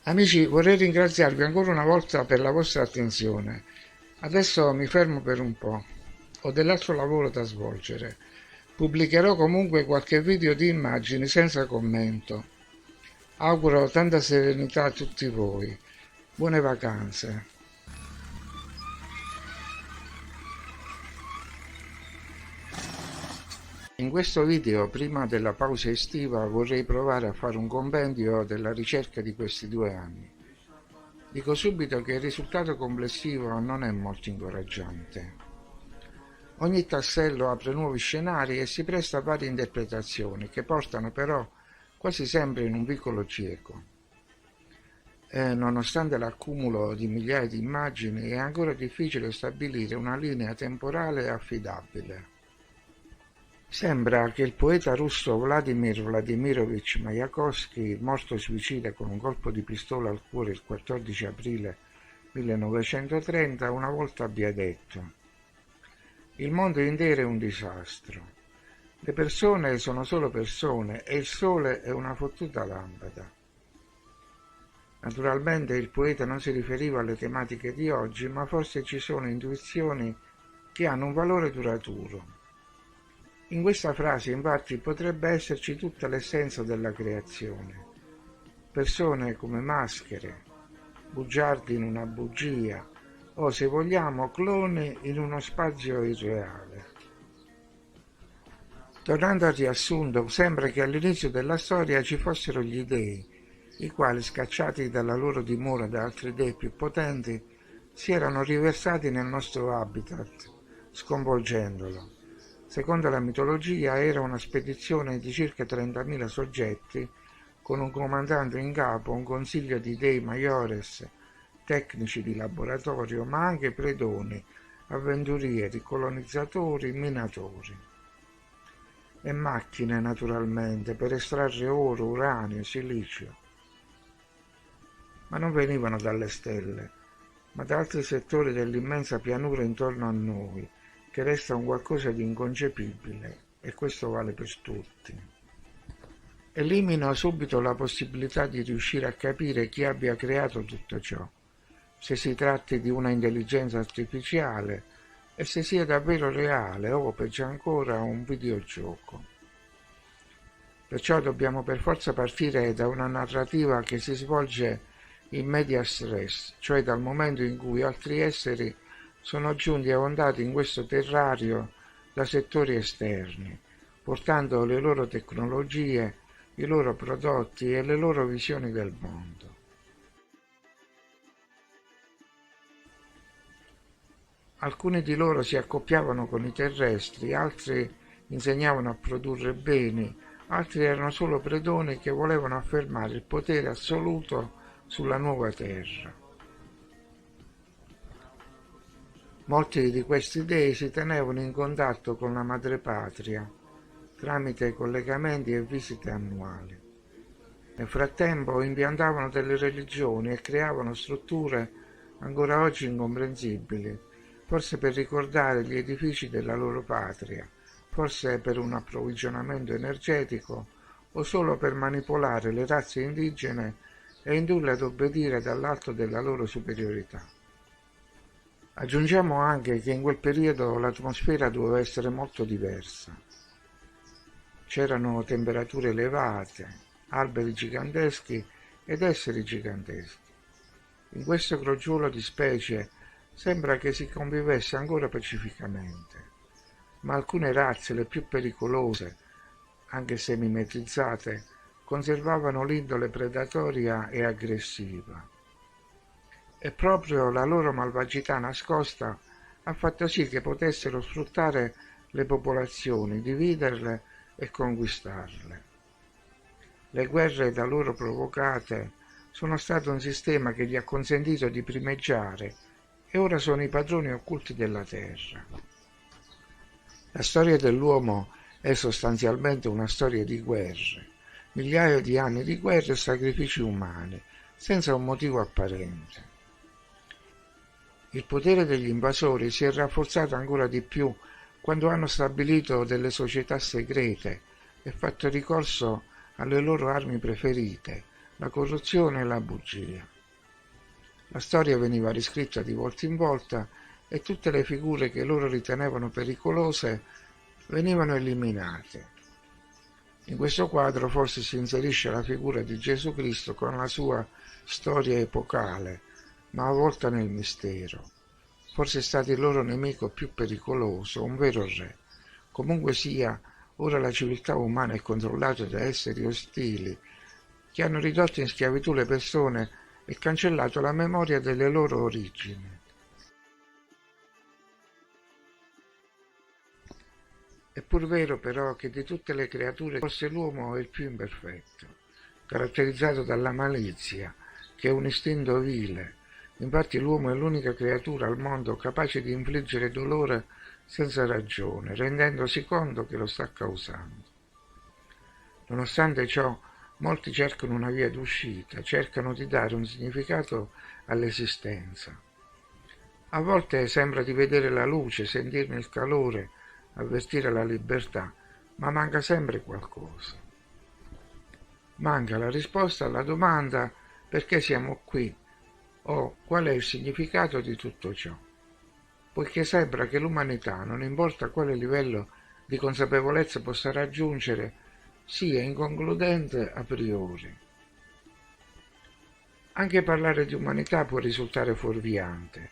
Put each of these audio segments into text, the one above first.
Amici, vorrei ringraziarvi ancora una volta per la vostra attenzione. Adesso mi fermo per un po'. Ho dell'altro lavoro da svolgere. Pubblicherò comunque qualche video di immagini senza commento. Auguro tanta serenità a tutti voi. Buone vacanze. In questo video, prima della pausa estiva, vorrei provare a fare un compendio della ricerca di questi 2 anni. Dico subito che il risultato complessivo non è molto incoraggiante. Ogni tassello apre nuovi scenari e si presta a varie interpretazioni che portano però quasi sempre in un vicolo cieco. E nonostante l'accumulo di migliaia di immagini, è ancora difficile stabilire una linea temporale affidabile. Sembra che il poeta russo Vladimir Vladimirovich Majakovskij, morto suicida con un colpo di pistola al cuore il 14 aprile 1930, una volta abbia detto: «Il mondo intero è un disastro. Le persone sono solo persone e il sole è una fottuta lampada». Naturalmente il poeta non si riferiva alle tematiche di oggi, ma forse ci sono intuizioni che hanno un valore duraturo. In questa frase, infatti, potrebbe esserci tutta l'essenza della creazione. Persone come maschere, bugiardi in una bugia, o se vogliamo, cloni in uno spazio irreale. Tornando al riassunto, sembra che all'inizio della storia ci fossero gli dei, i quali, scacciati dalla loro dimora da altri dei più potenti, si erano riversati nel nostro habitat, sconvolgendolo. Secondo la mitologia era una spedizione di circa 30.000 soggetti, con un comandante in capo, un consiglio di dei maiores, tecnici di laboratorio, ma anche predoni, avventurieri, colonizzatori, minatori. E macchine, naturalmente, per estrarre oro, uranio, silicio. Ma non venivano dalle stelle, ma da altri settori dell'immensa pianura intorno a noi, che resta un qualcosa di inconcepibile, e questo vale per tutti. Elimino subito la possibilità di riuscire a capire chi abbia creato tutto ciò, se si tratti di una intelligenza artificiale e se sia davvero reale o, peggio ancora, un videogioco. Perciò dobbiamo per forza partire da una narrativa che si svolge in medias res, cioè dal momento in cui altri esseri sono giunti ondati in questo terrario da settori esterni, portando le loro tecnologie, i loro prodotti e le loro visioni del mondo. Alcuni di loro si accoppiavano con i terrestri, altri insegnavano a produrre beni, altri erano solo predoni che volevano affermare il potere assoluto sulla nuova terra. Molti di questi dei si tenevano in contatto con la madrepatria tramite collegamenti e visite annuali. Nel frattempo impiantavano delle religioni e creavano strutture ancora oggi incomprensibili, forse per ricordare gli edifici della loro patria, forse per un approvvigionamento energetico o solo per manipolare le razze indigene e indurle ad obbedire dall'alto della loro superiorità. Aggiungiamo anche che in quel periodo l'atmosfera doveva essere molto diversa. C'erano temperature elevate, alberi giganteschi ed esseri giganteschi. In questo crogiolo di specie sembra che si convivesse ancora pacificamente, ma alcune razze, le più pericolose, anche se mimetizzate, conservavano l'indole predatoria e aggressiva. E proprio la loro malvagità nascosta ha fatto sì che potessero sfruttare le popolazioni, dividerle e conquistarle. Le guerre da loro provocate sono state un sistema che gli ha consentito di primeggiare e ora sono i padroni occulti della terra. La storia dell'uomo è sostanzialmente una storia di guerre, migliaia di anni di guerre e sacrifici umani, senza un motivo apparente. Il potere degli invasori si è rafforzato ancora di più quando hanno stabilito delle società segrete e fatto ricorso alle loro armi preferite, la corruzione e la bugia. La storia veniva riscritta di volta in volta e tutte le figure che loro ritenevano pericolose venivano eliminate. In questo quadro forse si inserisce la figura di Gesù Cristo con la sua storia epocale, ma avvolta nel mistero. Forse è stato il loro nemico più pericoloso, un vero re. Comunque sia, ora la civiltà umana è controllata da esseri ostili che hanno ridotto in schiavitù le persone e cancellato la memoria delle loro origini. È pur vero però che di tutte le creature forse l'uomo è il più imperfetto, caratterizzato dalla malizia, che è un istinto vile. Infatti l'uomo è l'unica creatura al mondo capace di infliggere dolore senza ragione, rendendosi conto che lo sta causando. Nonostante ciò, molti cercano una via d'uscita, cercano di dare un significato all'esistenza. A volte sembra di vedere la luce, sentirne il calore, avvertire la libertà, ma manca sempre qualcosa. Manca la risposta alla domanda perché siamo qui o qual è il significato di tutto ciò, poiché sembra che l'umanità, non importa quale livello di consapevolezza possa raggiungere, sia inconcludente a priori. Anche parlare di umanità può risultare fuorviante,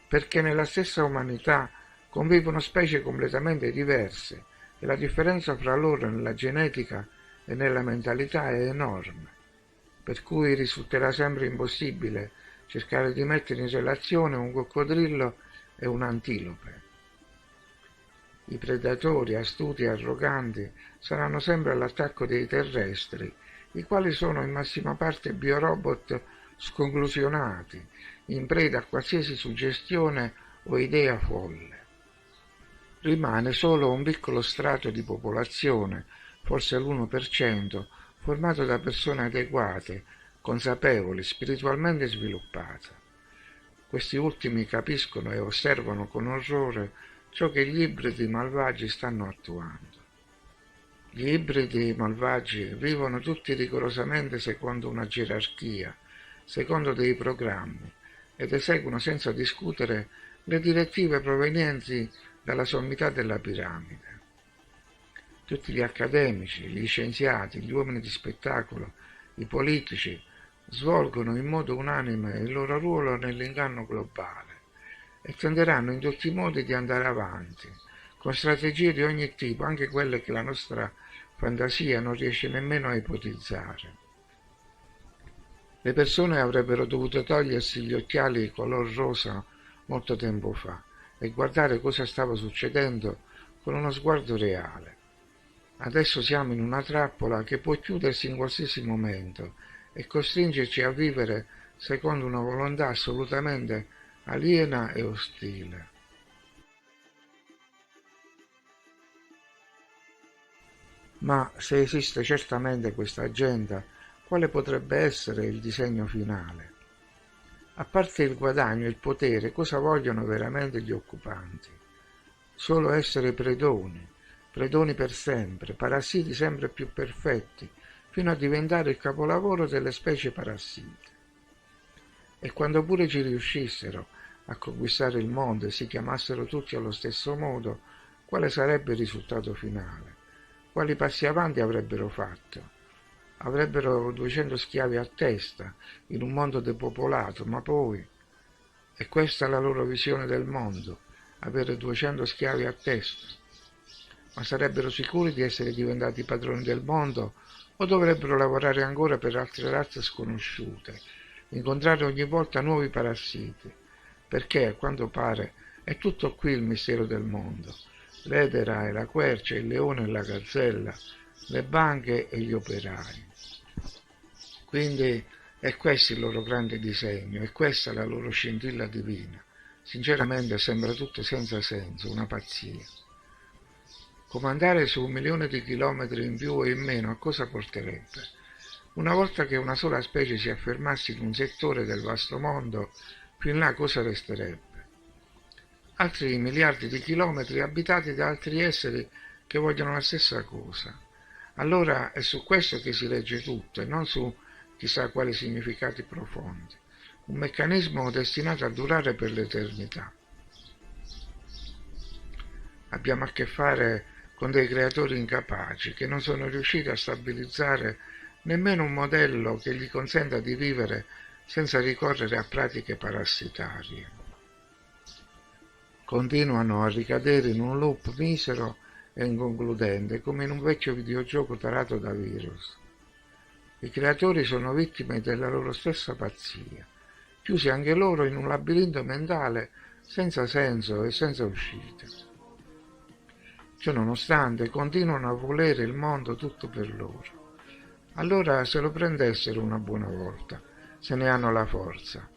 perché nella stessa umanità convivono specie completamente diverse e la differenza fra loro nella genetica e nella mentalità è enorme, per cui risulterà sempre impossibile cercare di mettere in relazione un coccodrillo e un'antilope. I predatori astuti e arroganti saranno sempre all'attacco dei terrestri, i quali sono in massima parte biorobot sconclusionati, in preda a qualsiasi suggestione o idea folle. Rimane solo un piccolo strato di popolazione, forse l'1%, formato da persone adeguate, consapevoli, spiritualmente sviluppate. Questi ultimi capiscono e osservano con orrore ciò che gli ibridi malvagi stanno attuando. Gli ibridi malvagi vivono tutti rigorosamente secondo una gerarchia, secondo dei programmi, ed eseguono senza discutere le direttive provenienti dalla sommità della piramide. Tutti gli accademici, gli scienziati, gli uomini di spettacolo, i politici svolgono in modo unanime il loro ruolo nell'inganno globale e tenderanno in tutti i modi di andare avanti, con strategie di ogni tipo, anche quelle che la nostra fantasia non riesce nemmeno a ipotizzare. Le persone avrebbero dovuto togliersi gli occhiali color rosa molto tempo fa e guardare cosa stava succedendo con uno sguardo reale. Adesso siamo in una trappola che può chiudersi in qualsiasi momento e costringerci a vivere secondo una volontà assolutamente aliena e ostile. Ma se esiste certamente questa agenda, quale potrebbe essere il disegno finale? A parte il guadagno e il potere, cosa vogliono veramente gli occupanti? Solo essere predoni per sempre, parassiti sempre più perfetti, fino a diventare il capolavoro delle specie parassite. E quando pure ci riuscissero a conquistare il mondo e si chiamassero tutti allo stesso modo, quale sarebbe il risultato finale? Quali passi avanti avrebbero fatto? Avrebbero 200 schiavi a testa in un mondo depopolato, ma poi... È questa la loro visione del mondo, avere 200 schiavi a testa. Ma sarebbero sicuri di essere diventati padroni del mondo o dovrebbero lavorare ancora per altre razze sconosciute, incontrare ogni volta nuovi parassiti? Perché, a quanto pare, è tutto qui il mistero del mondo. L'edera e la quercia, il leone e la gazzella, le banche e gli operai. Quindi è questo il loro grande disegno, è questa la loro scintilla divina. Sinceramente sembra tutto senza senso, una pazzia. Comandare su 1 milione di chilometri in più o in meno a cosa porterebbe? Una volta che una sola specie si affermasse in un settore del vasto mondo, più in là cosa resterebbe? Altri miliardi di chilometri abitati da altri esseri che vogliono la stessa cosa. Allora è su questo che si regge tutto e non su chissà quali significati profondi, un meccanismo destinato a durare per l'eternità. Abbiamo a che fare con dei creatori incapaci che non sono riusciti a stabilizzare nemmeno un modello che gli consenta di vivere senza ricorrere a pratiche parassitarie. Continuano a ricadere in un loop misero e inconcludente, come in un vecchio videogioco tarato da virus. I creatori sono vittime della loro stessa pazzia, chiusi anche loro in un labirinto mentale senza senso e senza uscita. Ciononostante continuano a volere il mondo tutto per loro. Allora se lo prendessero una buona volta, se ne hanno la forza,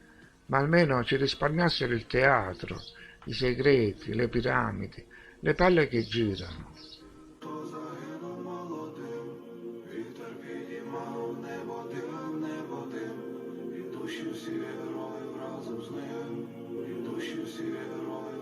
ma almeno ci risparmiassero il teatro, i segreti, le piramidi, le palle che girano. Ідущі всі герої разом з ним, ідущі всі герої